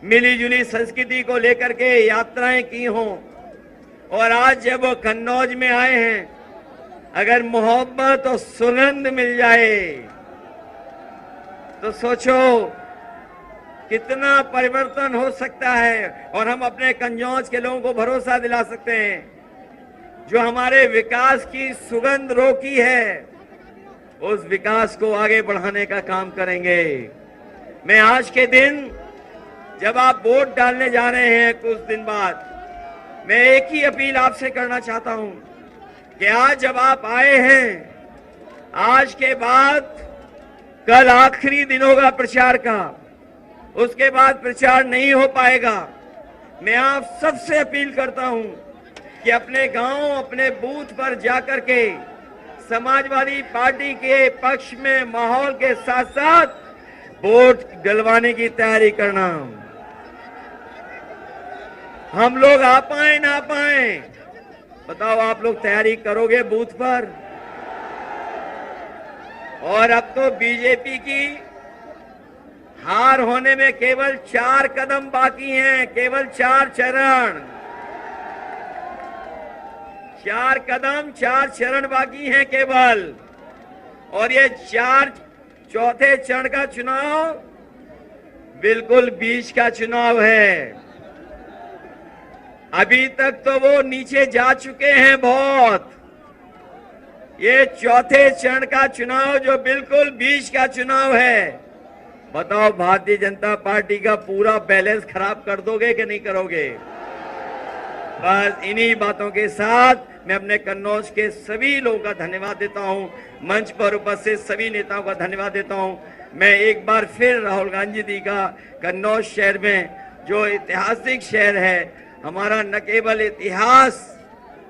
मिलीजुली संस्कृति को लेकर के यात्राएं की हों, और आज जब वो कन्नौज में आए हैं, अगर मोहब्बत और सुगंध मिल जाए तो सोचो कितना परिवर्तन हो सकता है। और हम अपने कन्नौज के लोगों को भरोसा दिला सकते हैं, जो हमारे विकास की सुगंध रोकी है, उस विकास को आगे बढ़ाने का काम करेंगे। मैं आज के दिन जब आप वोट डालने जा रहे हैं कुछ दिन बाद, मैं एक ही अपील आपसे करना चाहता हूं कि आज जब आप आए हैं, आज के बाद कल आखिरी दिन होगा प्रचार का, उसके बाद प्रचार नहीं हो पाएगा। मैं आप सबसे अपील करता हूं कि अपने गांव, अपने बूथ पर जाकर के समाजवादी पार्टी के पक्ष में माहौल के साथ साथ वोट डलवाने की तैयारी करना। हम लोग आ पाए ना पाए, बताओ आप लोग तैयारी करोगे बूथ पर? और अब तो बीजेपी की हार होने में केवल 4 कदम बाकी हैं, केवल 4 चरण, 4 कदम, 4 चरण बाकी हैं केवल। और ये 4 चरण का चुनाव बिल्कुल बीच का चुनाव है। अभी तक तो वो नीचे जा चुके हैं बहुत। ये 4थे चरण का चुनाव जो बिल्कुल बीच का चुनाव है, बताओ भारतीय जनता पार्टी का पूरा बैलेंस खराब कर दोगे कि नहीं करोगे? बस इन्हीं बातों के साथ मैं अपने कन्नौज के सभी लोगों का धन्यवाद देता हूं, मंच पर उपस्थित सभी नेताओं का धन्यवाद देता हूं। मैं एक बार फिर राहुल गांधी जी का कन्नौज शहर में, जो ऐतिहासिक शहर है, हमारा न केवल इतिहास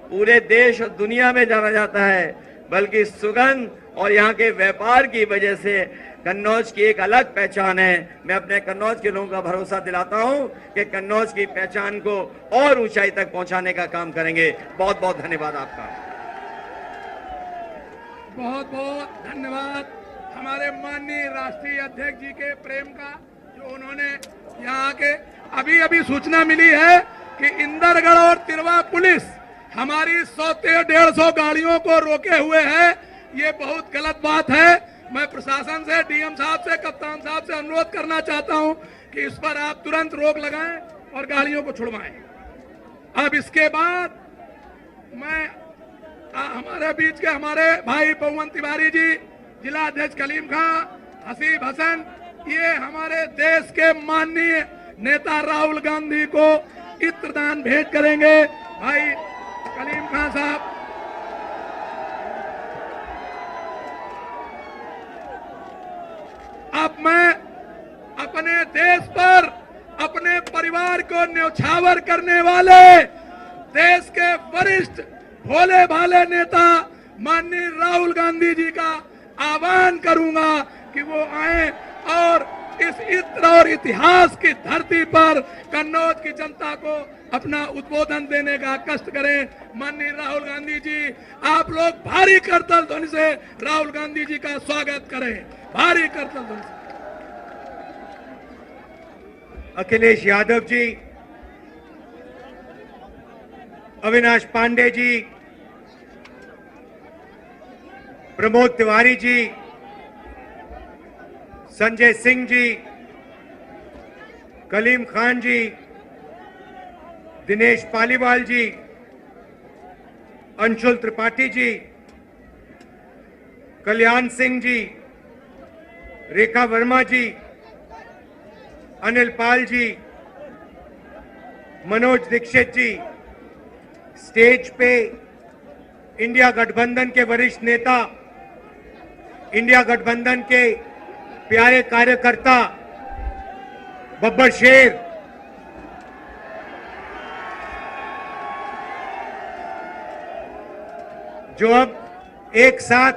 पूरे देश और दुनिया में जाना जाता है, बल्कि सुगंध और यहाँ के व्यापार की वजह से कन्नौज की एक अलग पहचान है। मैं अपने कन्नौज के लोगों का भरोसा दिलाता हूं कि कन्नौज की पहचान को और ऊंचाई तक पहुंचाने का काम करेंगे। बहुत बहुत धन्यवाद आपका। बहुत बहुत धन्यवाद हमारे माननीय राष्ट्रीय अध्यक्ष जी के प्रेम का, जो उन्होंने यहाँ के अभी अभी सूचना मिली है कि इंदरगढ़ और तिरवा पुलिस हमारी 100 से 150 गाड़ियों को रोके हुए है। ये बहुत गलत बात है। मैं प्रशासन से, डीएम साहब से, कप्तान साहब से अनुरोध करना चाहता हूं कि इस पर आप तुरंत रोक लगाएं और गाड़ियों को छुड़वाएं। अब इसके बाद मैं हमारे बीच के हमारे भाई पवन तिवारी जी, जिला अध्यक्ष कलीम खां, हसीब हसन, ये हमारे देश के माननीय नेता राहुल गांधी को इत्रदान भेंट करेंगे। भाई कलीम खां साहब, अब मैं अपने देश पर, अपने परिवार को को न्यौछावर करने वाले देश के वरिष्ठ भोले भाले नेता माननीय राहुल गांधी जी का आह्वान करूंगा कि वो आए और इस इत्र और इतिहास की धरती पर कन्नौज की जनता को अपना उद्बोधन देने का कष्ट करें। माननीय राहुल गांधी जी, आप लोग भारी करतल ध्वनि से राहुल गांधी जी का स्वागत करें, भारी करतल ध्वनि से। अखिलेश यादव जी, अविनाश पांडे जी, प्रमोद तिवारी जी, संजय सिंह जी, कलीम खान जी, दिनेश पालीवाल जी, अंशुल त्रिपाठी जी, कल्याण सिंह जी, रेखा वर्मा जी, अनिल पाल जी, मनोज दीक्षित जी, स्टेज पे इंडिया गठबंधन के वरिष्ठ नेता, इंडिया गठबंधन के प्यारे कार्यकर्ता बब्बर शेर, जो अब एक साथ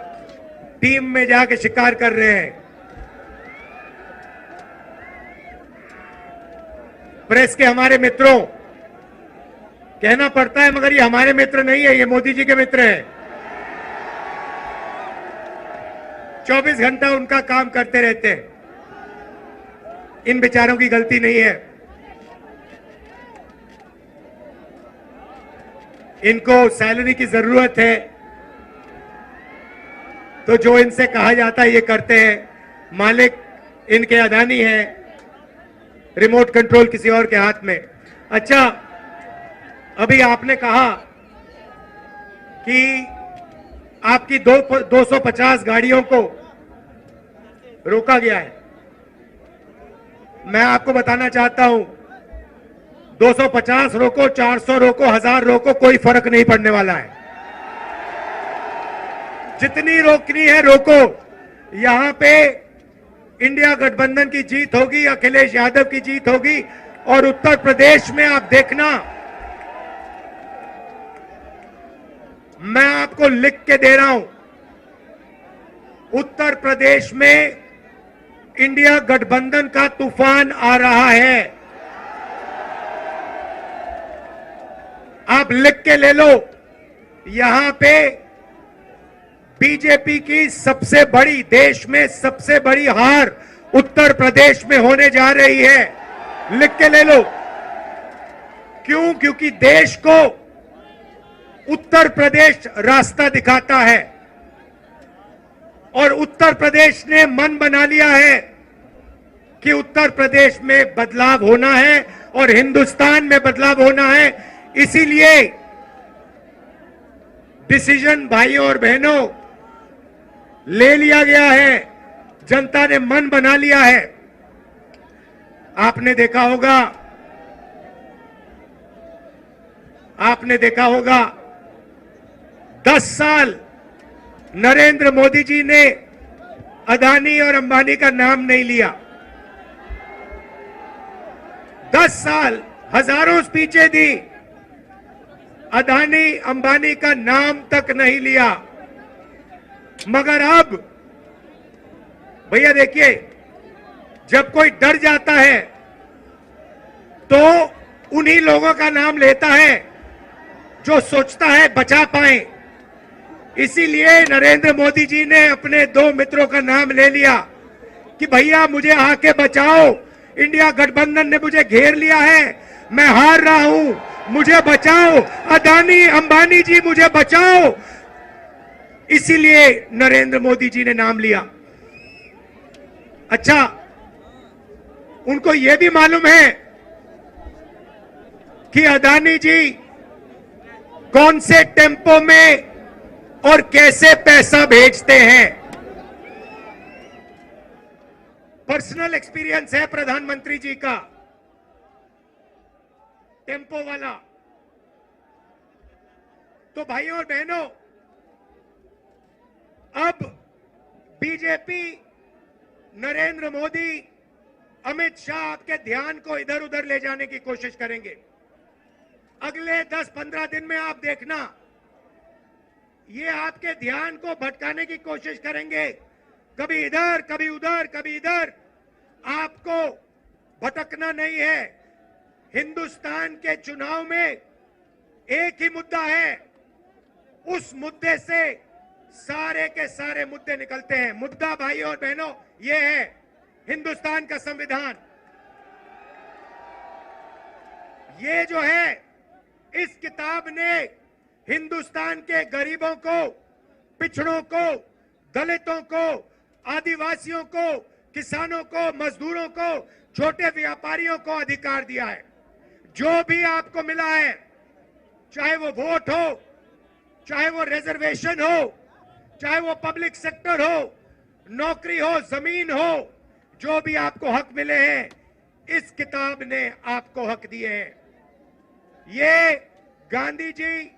टीम में जाके शिकार कर रहे हैं। प्रेस के हमारे मित्रों, कहना पड़ता है मगर ये हमारे मित्र नहीं है, ये मोदी जी के मित्र हैं। 24 घंटा उनका काम करते रहते हैं, इन बेचारों की गलती नहीं है। इनको सैलरी की जरूरत है तो जो इनसे कहा जाता है ये करते हैं। मालिक इनके अदानी है, रिमोट कंट्रोल किसी और के हाथ में। अच्छा, अभी आपने कहा कि आपकी 250 गाड़ियों को रोका गया है। मैं आपको बताना चाहता हूं, 250 रोको, 400 रोको, 1000 रोको, कोई फर्क नहीं पड़ने वाला है। जितनी रोकनी है रोको। यहां पे इंडिया गठबंधन की जीत होगी, अखिलेश यादव की जीत होगी। और उत्तर प्रदेश में आप देखना, मैं आपको लिख के दे रहा हूं, उत्तर प्रदेश में इंडिया गठबंधन का तूफान आ रहा है। आप लिख के ले लो। यहां पे बीजेपी की सबसे बड़ी, देश में सबसे बड़ी हार उत्तर प्रदेश में होने जा रही है। लिख के ले लो। क्यों? क्योंकि देश को उत्तर प्रदेश रास्ता दिखाता है और उत्तर प्रदेश ने मन बना लिया है कि उत्तर प्रदेश में बदलाव होना है और हिंदुस्तान में बदलाव होना है। इसीलिए डिसीजन भाइयों और बहनों ले लिया गया है, जनता ने मन बना लिया है। आपने देखा होगा 10 साल नरेंद्र मोदी जी ने अदानी और अंबानी का नाम नहीं लिया। 10 साल हजारों स्पीचें दी, अदानी अंबानी का नाम तक नहीं लिया। मगर अब भैया देखिए, जब कोई डर जाता है तो उन्हीं लोगों का नाम लेता है जो सोचता है बचा पाए। इसीलिए नरेंद्र मोदी जी ने अपने 2 मित्रों का नाम ले लिया कि भैया मुझे आके बचाओ, इंडिया गठबंधन ने मुझे घेर लिया है, मैं हार रहा हूं, मुझे बचाओ, अदानी अंबानी जी मुझे बचाओ। इसीलिए नरेंद्र मोदी जी ने नाम लिया। अच्छा, उनको यह भी मालूम है कि अदानी जी कौन से टेम्पो में और कैसे पैसा भेजते हैं। पर्सनल एक्सपीरियंस है प्रधानमंत्री जी का, टेम्पो वाला। तो भाइयों और बहनों, अब बीजेपी, नरेंद्र मोदी अमित शाह आपके ध्यान को इधर उधर ले जाने की कोशिश करेंगे। अगले 10-15 दिन में आप देखना, ये आपके ध्यान को भटकाने की कोशिश करेंगे, कभी इधर कभी उधर कभी इधर। आपको भटकना नहीं है। हिंदुस्तान के चुनाव में एक ही मुद्दा है, उस मुद्दे से सारे के सारे मुद्दे निकलते हैं। मुद्दा भाइयों और बहनों ये है हिंदुस्तान का संविधान। ये जो है, इस किताब ने हिंदुस्तान के गरीबों को, पिछड़ों को, दलितों को, आदिवासियों को, किसानों को, मजदूरों को, छोटे व्यापारियों को अधिकार दिया है। जो भी आपको मिला है, चाहे वो वोट हो, चाहे वो रिजर्वेशन हो, चाहे वो पब्लिक सेक्टर हो, नौकरी हो, जमीन हो, जो भी आपको हक मिले हैं, इस किताब ने आपको हक दिए हैं। ये गांधी जी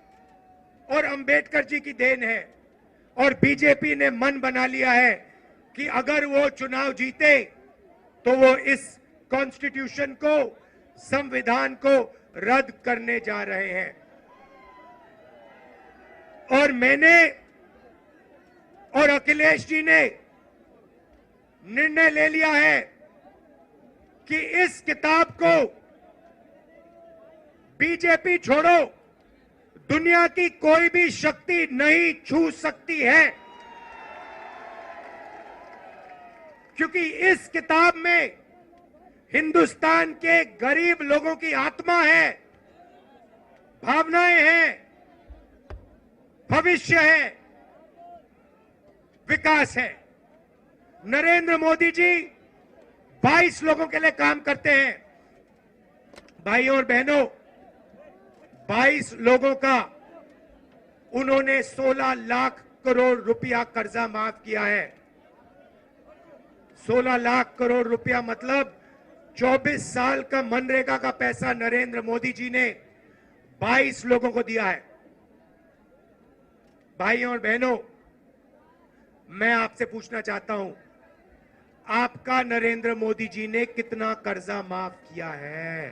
और अंबेडकर जी की देन है। और बीजेपी ने मन बना लिया है कि अगर वो चुनाव जीते तो वो इस कॉन्स्टिट्यूशन को, संविधान को रद्द करने जा रहे हैं। और मैंने और अखिलेश जी ने निर्णय ले लिया है कि इस किताब को बीजेपी छोड़ो, दुनिया की कोई भी शक्ति नहीं छू सकती है, क्योंकि इस किताब में हिंदुस्तान के गरीब लोगों की आत्मा है, भावनाएं हैं, भविष्य है, विकास है। नरेंद्र मोदी जी 22 लोगों के लिए काम करते हैं। भाइयों और बहनों, 22 लोगों का उन्होंने 16 लाख करोड़ रुपया कर्जा माफ किया है। 16 लाख करोड़ रुपया मतलब 24 साल का मनरेगा का पैसा नरेंद्र मोदी जी ने 22 लोगों को दिया है। भाइयों और बहनों, मैं आपसे पूछना चाहता हूं, आपका नरेंद्र मोदी जी ने कितना कर्जा माफ किया है?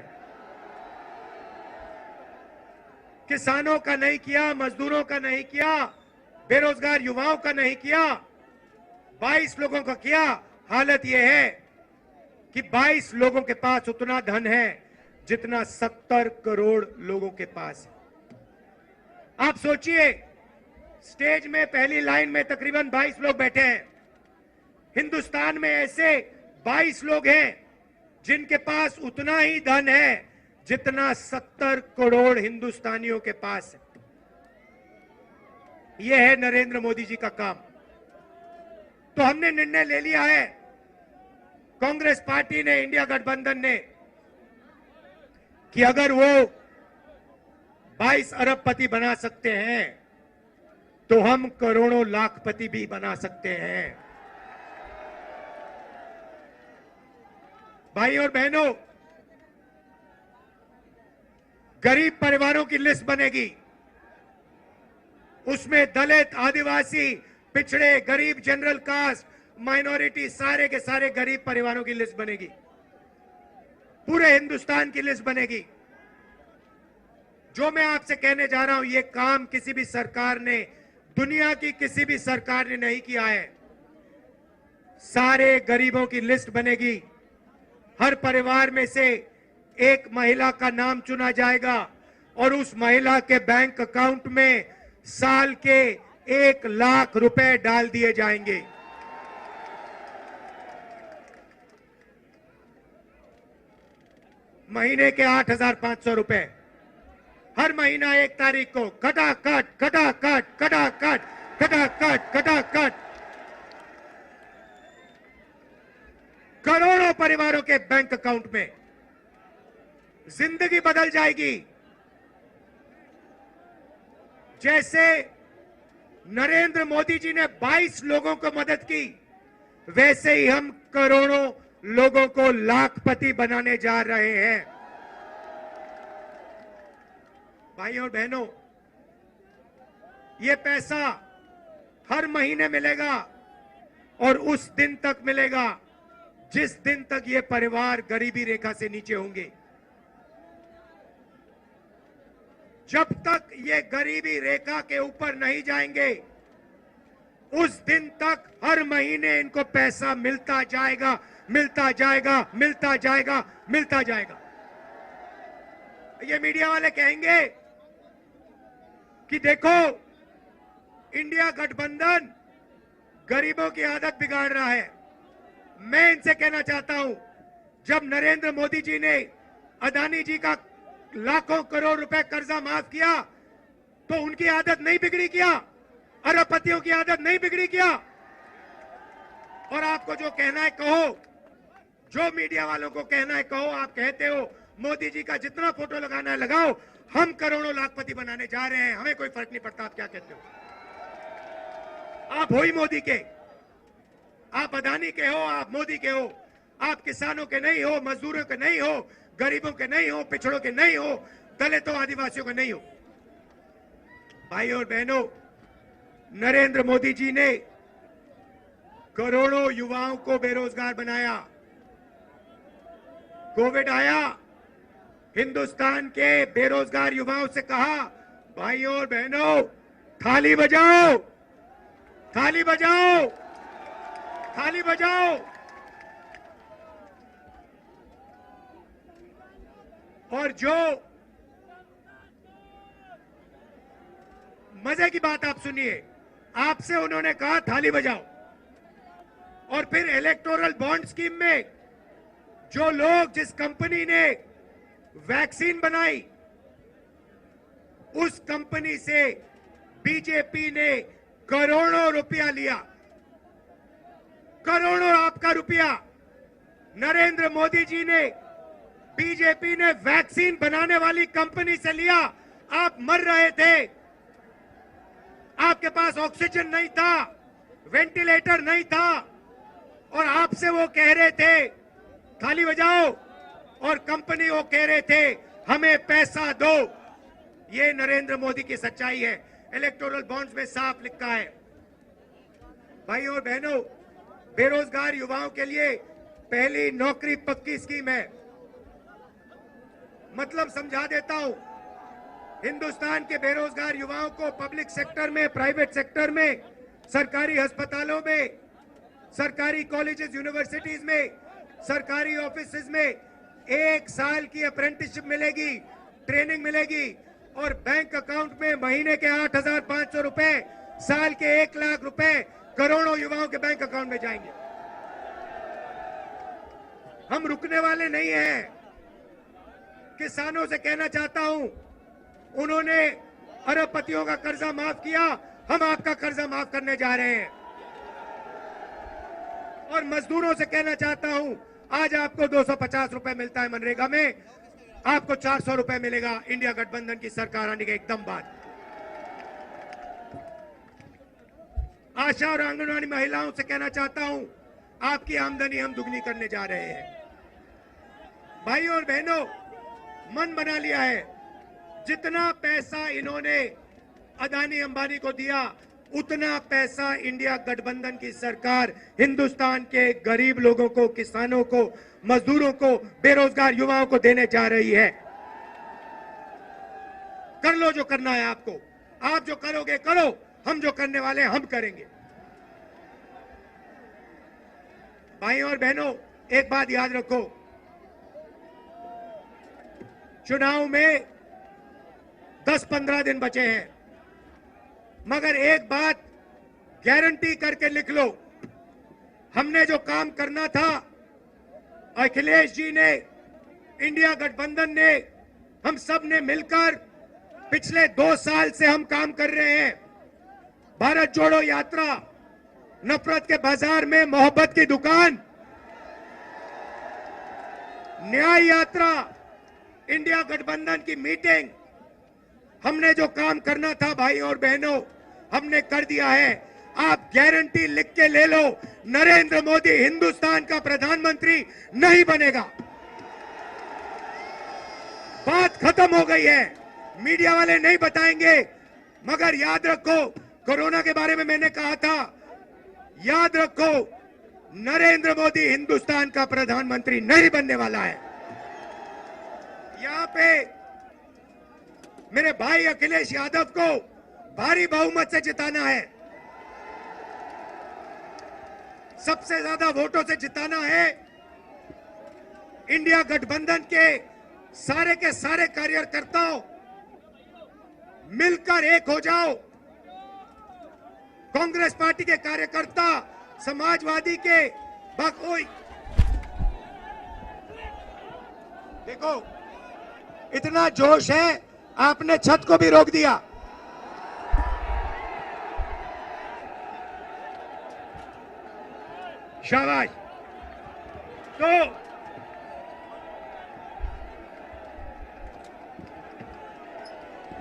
किसानों का नहीं किया, मजदूरों का नहीं किया, बेरोजगार युवाओं का नहीं किया, 22 लोगों का किया। हालत यह है कि 22 लोगों के पास उतना धन है जितना 70 करोड़ लोगों के पास है। आप सोचिए, स्टेज में पहली लाइन में तकरीबन 22 लोग बैठे हैं। हिंदुस्तान में ऐसे 22 लोग हैं जिनके पास उतना ही धन है जितना 70 करोड़ हिंदुस्तानियों के पास है। यह है नरेंद्र मोदी जी का काम। तो हमने निर्णय ले लिया है, कांग्रेस पार्टी ने, इंडिया गठबंधन ने, कि अगर वो 22 अरबपति बना सकते हैं तो हम करोड़ों लाखपति भी बना सकते हैं। भाई और बहनों, गरीब परिवारों की लिस्ट बनेगी। उसमें दलित, आदिवासी, पिछड़े, गरीब, जनरल कास्ट, माइनॉरिटी, सारे के सारे गरीब परिवारों की लिस्ट बनेगी। पूरे हिंदुस्तान की लिस्ट बनेगी। जो मैं आपसे कहने जा रहा हूं, यह काम किसी भी सरकार ने, दुनिया की किसी भी सरकार ने नहीं किया है। सारे गरीबों की लिस्ट बनेगी। हर परिवार में से एक महिला का नाम चुना जाएगा और उस महिला के बैंक अकाउंट में साल के 1 लाख रुपए डाल दिए जाएंगे। महीने के 8,500 रुपए हर महीना 1 तारीख को खटाखट खटाखट खटाखट खटाखट खटाखट करोड़ों परिवारों के बैंक अकाउंट में। जिंदगी बदल जाएगी। जैसे नरेंद्र मोदी जी ने 22 लोगों को मदद की, वैसे ही हम करोड़ों लोगों को लाखपति बनाने जा रहे हैं। भाइयों और बहनों, यह पैसा हर महीने मिलेगा और उस दिन तक मिलेगा जिस दिन तक ये परिवार गरीबी रेखा से नीचे होंगे, जब तक ये गरीबी रेखा के ऊपर नहीं जाएंगे, उस दिन तक हर महीने इनको पैसा मिलता जाएगा, मिलता जाएगा, मिलता जाएगा, मिलता जाएगा। ये मीडिया वाले कहेंगे कि देखो इंडिया गठबंधन गरीबों की आदत बिगाड़ रहा है। मैं इनसे कहना चाहता हूं, जब नरेंद्र मोदी जी ने अदानी जी का लाखों करोड़ रुपए कर्जा माफ किया तो उनकी आदत नहीं बिगड़ी क्या? अरबपतियों की आदत नहीं बिगड़ी क्या? और आपको जो कहना है कहो, जो मीडिया वालों को कहना है कहो। आप कहते हो मोदी जी का जितना फोटो लगाना है लगाओ, हम करोड़ों लाखपति बनाने जा रहे हैं, हमें कोई फर्क नहीं पड़ता। आप क्या कहते हो? आप हो ही मोदी के, आप अदानी के हो, आप मोदी के हो, आप किसानों के नहीं हो, मजदूरों के नहीं हो, गरीबों के नहीं हो, पिछड़ों के नहीं हो, दलितों आदिवासियों के नहीं हो। भाई और बहनों, नरेंद्र मोदी जी ने करोड़ों युवाओं को बेरोजगार बनाया। कोविड आया, हिंदुस्तान के बेरोजगार युवाओं से कहा, भाइयों और बहनों थाली बजाओ, थाली बजाओ, थाली बजाओ। और जो मजे की बात आप सुनिए, आपसे उन्होंने कहा थाली बजाओ, और फिर इलेक्टोरल बॉन्ड स्कीम में जो लोग, जिस कंपनी ने वैक्सीन बनाई, उस कंपनी से बीजेपी ने करोड़ों रुपया लिया, करोड़ों आपका रुपया नरेंद्र मोदी जी ने, बीजेपी ने वैक्सीन बनाने वाली कंपनी से लिया। आप मर रहे थे, आपके पास ऑक्सीजन नहीं था, वेंटिलेटर नहीं था, और आपसे वो कह रहे थे थाली बजाओ, और कंपनी वो कह रहे थे हमें पैसा दो। ये नरेंद्र मोदी की सच्चाई है, इलेक्टोरल बॉन्ड्स में साफ लिखा है। भाइयों और बहनों, बेरोजगार युवाओं के लिए पहली नौकरी पक्की स्कीम है। मतलब समझा देता हूं, हिंदुस्तान के बेरोजगार युवाओं को पब्लिक सेक्टर में, प्राइवेट सेक्टर में, सरकारी अस्पतालों में, सरकारी कॉलेजेस, यूनिवर्सिटीज में, सरकारी ऑफिसेज में 1 साल की अप्रेंटिसशिप मिलेगी, ट्रेनिंग मिलेगी, और बैंक अकाउंट में महीने के 8,500 रुपए, साल के 1 लाख रुपए करोड़ों युवाओं के बैंक अकाउंट में जाएंगे। हम रुकने वाले नहीं हैं। किसानों से कहना चाहता हूं, उन्होंने अरबपतियों का कर्जा माफ किया, हम आपका कर्जा माफ करने जा रहे हैं। और मजदूरों से कहना चाहता हूं, आज आपको 250 रुपए मिलता है मनरेगा में, आपको 400 रुपए मिलेगा इंडिया गठबंधन की सरकार आने के एकदम बाद। आशा और आंगनवाड़ी महिलाओं से कहना चाहता हूं, आपकी आमदनी हम दुगनी करने जा रहे हैं। भाइयों और बहनों, मन बना लिया है, जितना पैसा इन्होंने अदानी अंबानी को दिया, उतना पैसा इंडिया गठबंधन की सरकार हिंदुस्तान के गरीब लोगों को, किसानों को, मजदूरों को, बेरोजगार युवाओं को देने जा रही है। कर लो जो करना है आपको, आप जो करोगे करो, हम जो करने वाले हैं हम करेंगे। भाइयों और बहनों, एक बात याद रखो, चुनाव में 10-15 दिन बचे हैं, मगर एक बात गारंटी करके लिख लो, हमने जो काम करना था, अखिलेश जी ने, इंडिया गठबंधन ने, हम सब ने मिलकर पिछले 2 साल से हम काम कर रहे हैं। भारत जोड़ो यात्रा, नफरत के बाजार में मोहब्बत की दुकान, न्याय यात्रा, इंडिया गठबंधन की मीटिंग, हमने जो काम करना था भाइयों और बहनों, हमने कर दिया है। आप गारंटी लिख के ले लो, नरेंद्र मोदी हिंदुस्तान का प्रधानमंत्री नहीं बनेगा। बात खत्म हो गई है, मीडिया वाले नहीं बताएंगे, मगर याद रखो, कोरोना के बारे में मैंने कहा था, याद रखो, नरेंद्र मोदी हिंदुस्तान का प्रधानमंत्री नहीं बनने वाला है। यहां पे मेरे भाई अखिलेश यादव को भारी बहुमत से जिताना है, सबसे ज्यादा वोटों से जिताना है। इंडिया गठबंधन के सारे कार्यकर्ताओं मिलकर एक हो जाओ। कांग्रेस पार्टी के कार्यकर्ता, समाजवादी के बाकोई, देखो इतना जोश है, आपने छत को भी रोक दिया। शाबाश। तो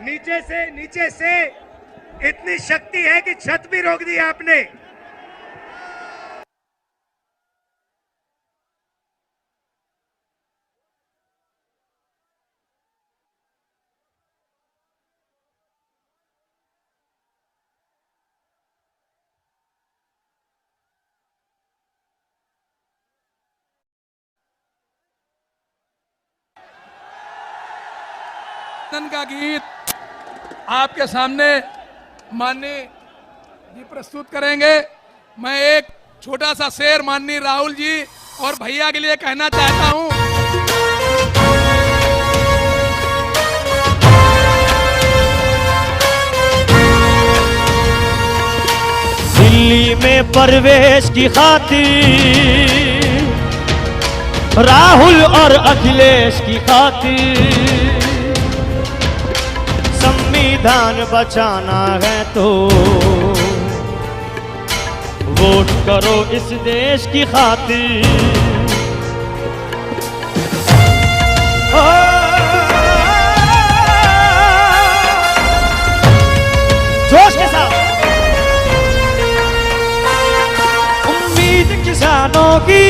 नीचे से इतनी शक्ति है कि छत भी रोक दी आपने। का गीत आपके सामने माननीय जी प्रस्तुत करेंगे। मैं एक छोटा सा शेर माननीय राहुल जी और भैया के लिए कहना चाहता हूं। दिल्ली में प्रवेश की खातिर, राहुल और अखिलेश की खातिर, संविधान बचाना है तो वोट करो इस देश की खातिर। जोश के साथ उम्मीद किसानों की